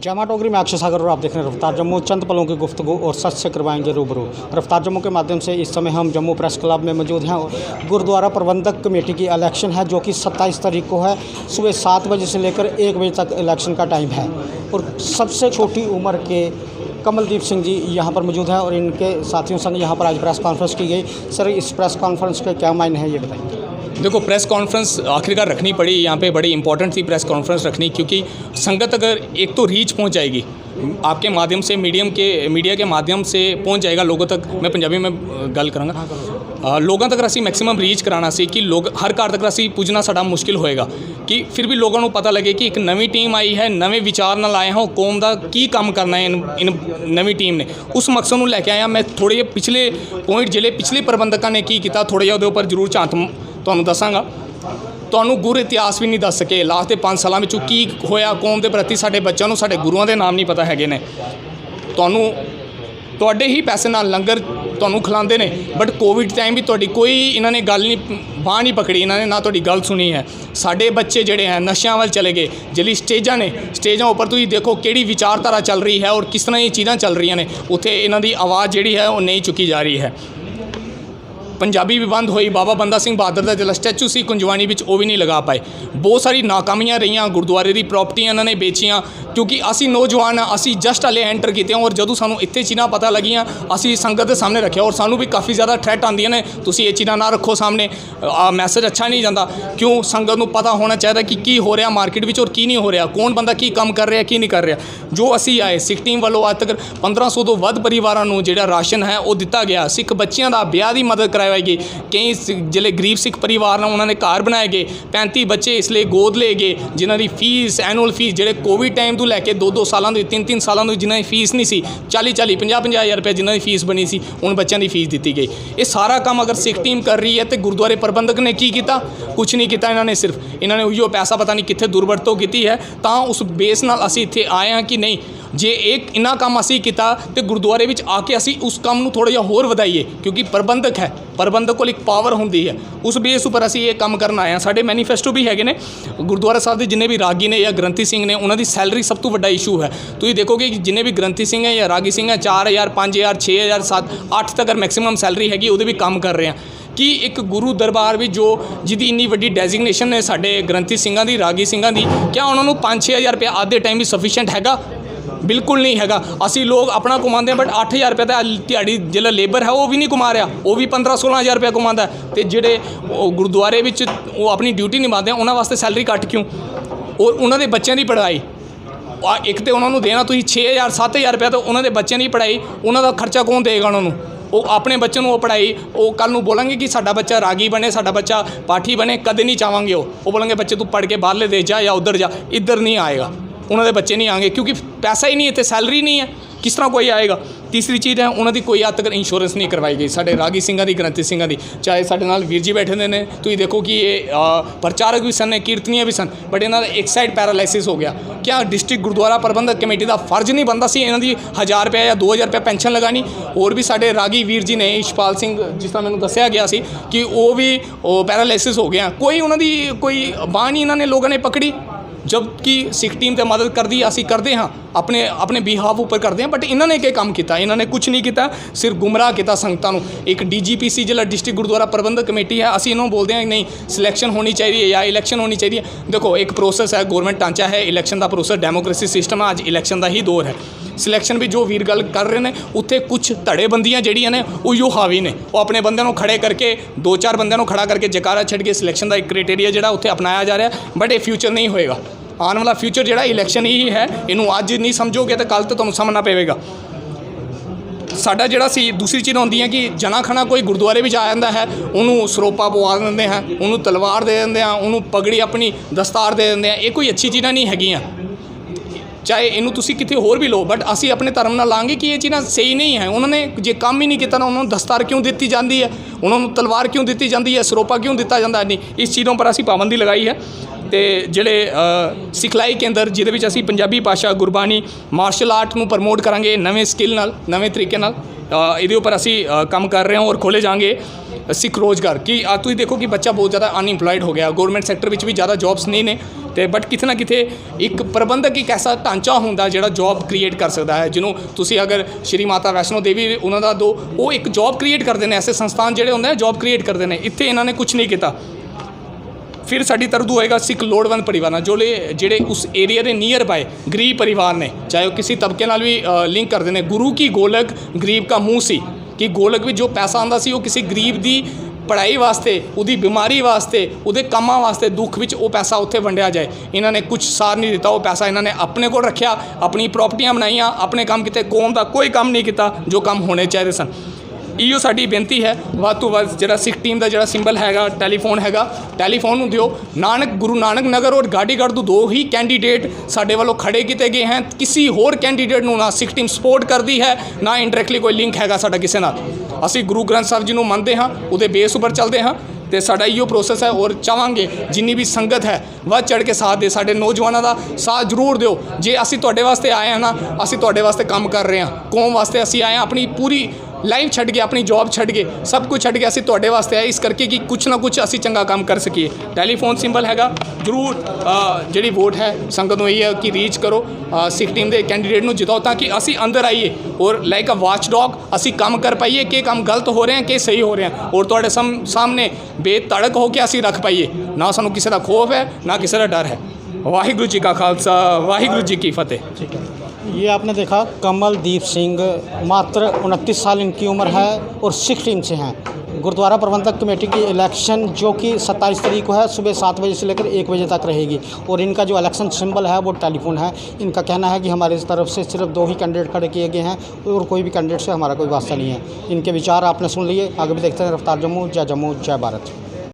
जमा टोकरी में अक्षय सागर और आप देख रहे हैं रफ्तार जम्मू। चंद पलों की गुफ्तगू और सच से करवाएंगे रूबरू। रफ्तार जम्मू के माध्यम से इस समय हम जम्मू प्रेस क्लब में मौजूद हैं। गुरुद्वारा प्रबंधक कमेटी की इलेक्शन है जो कि 27 तारीख को है। सुबह 7 बजे से लेकर 1 बजे तक इलेक्शन का टाइम है और सबसे छोटी उम्र के कमलदीप सिंह जी यहाँ पर मौजूद हैं और इनके साथियों संग यहाँ पर आज प्रेस कॉन्फ्रेंस की गई। सर, इस प्रेस कॉन्फ्रेंस के क्या मायने हैं ये बताइए। देखो, प्रेस कॉन्फ्रेंस आखिरकार रखनी पड़ी यहाँ पे, बड़ी इंपॉर्टेंट थी प्रेस कॉन्फ्रेंस रखनी, क्योंकि संगत अगर एक तो रीच पहुँच जाएगी आपके माध्यम से, मीडिया के माध्यम से पहुँच जाएगा लोगों तक। मैं पंजाबी में गल करांगा। लोगों तक ਅਸੀਂ मैक्सिमम रीच कराना सी कि लोग हर घर तक ਅਸੀਂ पुजना साड़ा मुश्किल होएगा कि फिर भी लोगों को पता लगे कि एक नवी टीम आई है, नवे विचार नाल आए हैं, कौम का की काम करना है इन नवी टीम ने, उस मकसद को लैके आया। मैं थोड़े पिछले पॉइंट जिहड़े पिछले प्रबंधकों ने की किया थोड़े जिहा उहदे उपर जरूर झांक तुहानूं दसांगा। ਤੁਹਾਨੂੰ गुर इतिहास भी नहीं दस सके लास्ट के 5 सालों में की होया कौम के प्रति। साडे बच्चों को साडे गुरुआं के नाम नहीं पता है ने। तुहाडे ही पैसे नाल लंगर तुहानूं खिलाते हैं, बट कोविड टाइम भी तुहाडी कोई इन्होंने गल नहीं बाँह नहीं पकड़ी, इन्होंने ना तुहाडी गल सुनी है। साडे बच्चे जिहड़े हैं नशियां वाल चले गए। जिहड़ी स्टेजां ने, स्टेजां उपर तुसीं देखो किहड़ी विचारधारा चल रही है और किस तरह ये चीज़ां चल रही ने, उत्थे इन्हां दी आवाज़ जिहड़ी है वो नहीं चुकी जा रही है। पंजाबी भी बंद हुई, बाबा बंदा सिंह बहादुर का जिहड़ा स्टैचू सी कुंजवानी विच वो भी नहीं लगा पाए। बहुत सारी नाकामियां रही, गुरुद्वारे की प्रॉपर्टियां इन्होंने बेचियां, क्योंकि असी नौजवान असी जस्ट हले एंटर किए और जदों सानूं इत्थे चीज़ां पता लगियां असी संगत के सामने रखिया और सानूं भी काफ़ी ज़्यादा थ्रैट आंदियां ने, तुसीं ये चीज़ां ना रखो सामने, मैसेज अच्छा नहीं जाता। क्यों संगत नूं पता होना चाहिए कि की हो रहा मार्केट में और की नहीं हो रहा, कौन बंदा की काम कर रहा की नहीं कर रहा। जो असी आए सिख टीम वालों अज तक 1500 तो वध परिवारों को जिहड़ा राशन है वो दिता गया। सिख बच्चों का ब्याह की मदद करवाई गई। कई जिले गरीब सिख परिवार ने उन्होंने घर बनाए गए। 35 बच्चे इसलिए गोद ले गए जिन्हों की फीस एनुअल फीस जिहड़े कोविड टाइम तो लैके 2-2 सालों की 3-3 सालों की जिन्होंने फीस नहीं सी, 40-40 50-50 हज़ार रुपये जिन्होंने फीस बनी सी, उन बच्चों की फीस दी गई। ये सारा काम अगर सिख टीम कर रही है तो गुरुद्वारे प्रबंधक ने की किया? कुछ नहीं किया। इन्होंने सिर्फ इन्होंने उहियो पैसा पता नहीं कित्थे दुरवरतों की है। तो उस बेस नाल असीं इत्थे आए हैं कि नहीं, जे एक इन्ना काम असीं किया तो गुरुद्वारे विच आके असीं उस काम नूं थोड़ा जिहा होर वधाईए, क्योंकि प्रबंधक है, प्रबंधक कोल एक पावर होंदी है, उस बेस उपर असीं ये काम करन आए हैं। साडे मैनीफेस्टो भी हैगे ने। गुरुद्वारा साहब के जिन्ने भी रागी ने या ग्रंथी सिंह ने, उन्होंने सैलरी सब तो वड्डा इशू है। तुसीं देखोगे कि जिन्ने भी ग्रंथी सिंह है या रागी सिंह है 4000 5000 6000 7 8 तक मैक्सिमम सैलरी हैगी, उहदे भी काम कर रहे हैं। कि एक गुरु दरबार भी जो जिहदी इन्नी वड्डी डेजिग्नेशन है साडे ग्रंथी सिंघां दी, रागी सिंघां दी, क्या उन्होंने 5-6 हज़ार रुपया आधे टाइम भी सफिशेंट हैगा? बिल्कुल नहीं हैगा। असी लोग अपना कमाते हैं, बट 8000 रुपये तो दिहाड़ी जिहड़ा लेबर है वो भी नहीं कमा रहा, वो भी 15-16 हज़ार रुपया कमाता है। तो जिहड़े गुरुद्वारे विच वो अपनी ड्यूटी निभाते हैं उन्होंने वास्ते सैलरी घट क्यों? और उन्होंने बच्चों की पढ़ाई एक तो उन्होंने देना तुसीं 6000-7000 रुपया, तो उन्होंने बच्चों की पढ़ाई उन्होंने खर्चा कौन देगा? उन्होंने वो अपने बच्चों को पढ़ाई वो कल नूं बोलेंगे कि साडा बच्चा रागी बने, साडा बच्चा पाठी बने, कदे नहीं चाहेंगे। वो बोलेंगे बच्चे तू पढ़ के बाहरले देश जा या उधर जा, इधर नहीं आएगा, उन्होंने बच्चे नहीं आएंगे क्योंकि पैसा ही नहीं है, तो सैलरी नहीं है, किस तरह कोई आएगा? तीसरी चीज़ है उन्होंने कोई हद तक इंश्योरेंस नहीं करवाई गई साडे रागी सिंघां दी, ग्रंथी सिंघां दी। चाहे साडे नाल वीर जी बैठे ने, तुसीं देखो कि ये प्रचारक भी सन, कीर्तनियाँ भी सन, बट इन्हां दा एक साइड पैरालाइसिस हो गया। क्या डिस्ट्रिक्ट गुरुद्वारा प्रबंधक कमेटी का फर्ज नहीं बनता सी इन्हां दी 1000 रुपया या 2000 रुपया पेंशन लगानी? और भी साडे रागी वीर जी ने, इशपाल सिंह जिस तरह मैंने दस्सिया गया सी कि वो भी पैरालाइसिस हो गया, कोई उन्हां दी कोई बांह नहीं इन्होंने लोगों ने पकड़ी। जबकि सिख टीम तो मदद कर दी, असी करते हाँ अपने बिहाफ उपर करते हैं, बट इन्होंने क्या काम किया? इन्होंने कुछ नहीं किया, सिर्फ गुमराह किया संगतां नूं। एक DGPC जिला डिस्ट्रिक्ट गुरुद्वारा प्रबंधक कमेटी है, असी इन्होंने बोलते हैं नहीं सिलेक्शन होनी चाहिए या इलैक्शन होनी चाहिए। देखो एक प्रोसेस है, गवर्नमेंट ढांचा है, इलैक्शन का प्रोसेस, डेमोक्रेसी सिस्टम है, अज इलैक्शन का ही दौर है। सिलेक्शन भी जो वीर गल कर रहे हैं उत्थे कुछ धड़ेबंदियां जिहड़ियां ने उहियो हावी ने, वो अपने बंदे खड़े करके 2-4 बंदों खड़ा करके जकारा छड़ के सिलेक्शन का एक क्राइटेरिया जिहड़ा उत्थे अपनाया जा रहा है, बट ये फ्यूचर नहीं होएगा। आने वाला फ्यूचर जिहड़ा इलैक्शन ही है, इनू अज नहीं समझोगे तो कल तो तुहानूं समझना पवेगा। साडा जिहड़ा सी दूसरी चीज़ होंदी है कि जना खना कोई गुरुद्वारे विच आ जाता है, उन्होंने सरोपा पवा देंगे हैं, उन्होंने तलवार दे देंगे हैं, उन्होंने पगड़ी अपनी दस्तार दे देंगे हैं। ये कोई अच्छी चीज़ां नहीं हैगियां। चाहे इनू तुसीं किते होर भी लो, बट असी अपने धर्म नाल लांगे कि ये चीज़ां सही नहीं है। उन्होंने जे काम ही नहीं किया ना, उन्होंने दस्तार क्यों दी जाती है, उन्होंने तलवार क्यों दी जाती है, सरोपा क्यों दिता जाता है? नहीं, इस चीज़ों पर असी पाबंदी लगाई है। तो जिहड़े सिखलाई केंद्र जिहदे विच असी पंजाबी भाषा, गुरबाणी, मार्शल आर्ट नूं प्रमोट करांगे नवें स्किल नाल, नवें तरीके नाल, इहदे उपर असी काम कर रहे हैं और खोले जाएंगे। ਸਿੱਖ ਰੋਜ਼ਗਾਰ ਕਿ ਆ ਤੁਸੀਂ ਦੇਖੋ ਕਿ ਬੱਚਾ ਬਹੁਤ ਜ਼ਿਆਦਾ ਅਨਇੰਪਲੋਇਡ ਹੋ ਗਿਆ, ਗਵਰਨਮੈਂਟ ਸੈਕਟਰ ਵਿੱਚ ਵੀ ਜ਼ਿਆਦਾ ਜੌਬਸ ਨਹੀਂ ਨੇ ਤੇ ਬਟ ਕਿਤੇ ਨਾ ਕਿਤੇ ਇੱਕ ਪ੍ਰਬੰਧਕ ਇੱਕ ਐਸਾ ਢਾਂਚਾ ਹੁੰਦਾ ਜਿਹੜਾ ਜੌਬ ਕ੍ਰੀਏਟ ਕਰ ਸਕਦਾ ਹੈ, ਜਿਹਨੂੰ ਤੁਸੀਂ ਅਗਰ ਸ਼੍ਰੀ ਮਾਤਾ ਵੈਸ਼ਨੋ ਦੇਵੀ ਉਹਨਾਂ ਦਾ ਦੋ ਉਹ ਇੱਕ ਜੌਬ ਕ੍ਰੀਏਟ ਕਰਦੇ ਨੇ, ਐਸੇ ਸੰਸਥਾਨ ਜਿਹੜੇ ਹੁੰਦੇ ਨੇ ਜੌਬ ਕ੍ਰੀਏਟ ਕਰਦੇ ਨੇ। ਇੱਥੇ ਇਹਨਾਂ ਨੇ ਕੁਝ ਨਹੀਂ ਕੀਤਾ। ਫਿਰ ਸਾਡੀ ਤਰਦ ਹੋਏਗਾ ਸਿੱਖ ਲੋੜਵੰਦ ਪਰਿਵਾਰਾਂ ਜਿਹੜੇ ਉਸ ਏਰੀਆ ਦੇ ਨੀਅਰ ਬਾਏ ਗਰੀਬ ਪਰਿਵਾਰ ਨੇ, ਚਾਹੇ ਉਹ ਕਿਸੇ ਤਬਕੇ ਨਾਲ ਵੀ ਲਿੰਕ ਕਰਦੇ ਨੇ। ਗੁਰੂ ਕੀ ਗੋਲਕ ਗਰੀਬ ਕਾ ਮੂੰਹ ਸੀ ਕਿ ਗੋਲਕ ਵਿੱਚ ਜੋ ਪੈਸਾ ਆਉਂਦਾ ਸੀ ਉਹ ਕਿਸੇ ਗਰੀਬ ਦੀ ਪੜ੍ਹਾਈ ਵਾਸਤੇ, ਉਹਦੀ ਬਿਮਾਰੀ ਵਾਸਤੇ, ਉਹਦੇ ਕੰਮਾਂ ਵਾਸਤੇ, ਦੁੱਖ ਵਿੱਚ ਉਹ ਪੈਸਾ ਉੱਥੇ ਵੰਡਿਆ ਜਾਏ। ਇਹਨਾਂ ਨੇ ਕੁਝ ਸਾਰ ਨਹੀਂ ਦਿੱਤਾ। ਉਹ ਪੈਸਾ ਇਹਨਾਂ ਨੇ ਆਪਣੇ ਕੋਲ ਰੱਖਿਆ, ਆਪਣੀ ਪ੍ਰਾਪਰਟੀਆਂ ਬਣਾਈਆਂ, ਆਪਣੇ ਕੰਮ ਕੀਤੇ, ਕੌਮ ਦਾ ਕੋਈ ਕੰਮ ਨਹੀਂ ਕੀਤਾ ਜੋ ਕੰਮ ਹੋਣੇ ਚਾਹੀਦੇ ਸਨ। ਇਹੋ ਸਾਡੀ ਬੇਨਤੀ ਹੈ, ਵੱਧ ਤੋਂ ਵੱਧ ਜਿਹੜਾ ਸਿੱਖ ਟੀਮ ਦਾ ਜਿਹੜਾ ਸਿੰਬਲ ਹੈਗਾ ਟੈਲੀਫੋਨ ਹੈਗਾ, ਟੈਲੀਫੋਨ ਨੂੰ ਦਿਓ। ਗੁਰੂ ਨਾਨਕ ਨਗਰ ਔਰ ਗਾਂਧੀਗੜ੍ਹ ਤੋਂ 2 ਹੀ ਕੈਂਡੀਡੇਟ ਸਾਡੇ ਵੱਲੋਂ ਖੜੇ ਕੀਤੇ ਗਏ ਹਨ। ਕਿਸੇ ਹੋਰ ਕੈਂਡੀਡੇਟ ਨੂੰ ਨਾ ਸਿੱਖ ਟੀਮ ਸਪੋਰਟ ਕਰਦੀ ਹੈ, ਨਾ ਇੰਡਾਇਰੈਕਟਲੀ ਕੋਈ ਲਿੰਕ ਹੈਗਾ ਸਾਡਾ ਕਿਸੇ ਨਾਲ। ਅਸੀਂ ਗੁਰੂ ਗ੍ਰੰਥ ਸਾਹਿਬ ਜੀ ਨੂੰ ਮੰਨਦੇ ਹਾਂ, ਉਹਦੇ ਬੇਸ ਉੱਪਰ ਚੱਲਦੇ ਹਾਂ ਤੇ ਸਾਡਾ ਇਹੋ ਪ੍ਰੋਸੈਸ ਹੈ। ਔਰ ਚਾਹਾਂਗੇ ਜਿੰਨੀ ਵੀ ਸੰਗਤ ਹੈ ਵੱਧ ਚੜ੍ਹ ਕੇ ਸਾਥ ਦੇ, ਸਾਡੇ ਨੌਜਵਾਨਾਂ ਦਾ ਸਾਥ ਜ਼ਰੂਰ ਦਿਓ। ਜੇ ਅਸੀਂ ਤੁਹਾਡੇ ਵਾਸਤੇ ਆਏ ਹਾਂ ਨਾ, ਅਸੀਂ ਤੁਹਾਡੇ ਵਾਸਤੇ ਕੰਮ ਕਰ ਰਹੇ ਹਾਂ, ਕੌਮ ਵਾਸਤੇ ਅਸੀਂ ਆਏ ਹਾਂ। ਆਪਣੀ ਪੂਰੀ ਲਾਈਫ ਛੱਡ ਕੇ, ਆਪਣੀ ਜੌਬ ਛੱਡ ਕੇ, ਸਭ ਕੁਝ ਛੱਡ ਕੇ ਅਸੀਂ ਤੁਹਾਡੇ ਵਾਸਤੇ ਆਏ, ਇਸ ਕਰਕੇ ਕਿ ਕੁਛ ਨਾ ਕੁਛ ਅਸੀਂ ਚੰਗਾ ਕੰਮ ਕਰ ਸਕੀਏ। ਟੈਲੀਫੋਨ ਸਿੰਬਲ ਹੈਗਾ, ਜ਼ਰੂਰ ਜਿਹੜੀ ਵੋਟ ਹੈ ਸੰਗਤ ਨੂੰ ਇਹ ਹੈ ਕਿ ਰੀਚ ਕਰੋ, ਸਿੱਖ ਟੀਮ ਦੇ ਕੈਂਡੀਡੇਟ ਨੂੰ ਜਿਤਾਓ ਤਾਂ ਕਿ ਅਸੀਂ ਅੰਦਰ ਆਈਏ ਔਰ ਲਾਈਕ ਅ ਵਾਚ ਡੌਗ ਅਸੀਂ ਕੰਮ ਕਰ ਪਾਈਏ ਕਿ ਕੰਮ ਗਲਤ ਹੋ ਰਹੇ ਹਨ ਕਿ ਸਹੀ ਹੋ ਰਹੇ ਹਨ, ਔਰ ਤੁਹਾਡੇ ਸਾਹਮਣੇ ਬੇਧੜਕ ਹੋ ਕੇ ਅਸੀਂ ਰੱਖ ਪਾਈਏ। ਨਾ ਸਾਨੂੰ ਕਿਸੇ ਦਾ ਖੌਫ ਹੈ, ਨਾ ਕਿਸੇ ਦਾ ਡਰ ਹੈ। ਵਾਹਿਗੁਰੂ ਜੀ ਕਾ ਖਾਲਸਾ, ਵਾਹਿਗुरु जी की फतेह। ठीक है, ये आपने देखा कमलदीप सिंह, मात्र 29 साल इनकी उम्र है और सिख टीम से हैं। गुरुद्वारा प्रबंधक कमेटी की इलेक्शन जो कि 27 तारीख को है, सुबह 7 बजे से लेकर 1 बजे तक रहेगी। और इनका जो इलेक्शन सिंबल है वो टेलीफोन है। इनका कहना है कि हमारी तरफ से सिर्फ 2 ही कैंडिडेट खड़े किए गए हैं और कोई भी कैंडिडेट से हमारा कोई वास्ता नहीं है। इनके विचार आपने सुन लिए, आगे भी देखते हैं। रफ्तार जम्मू, जय भारत।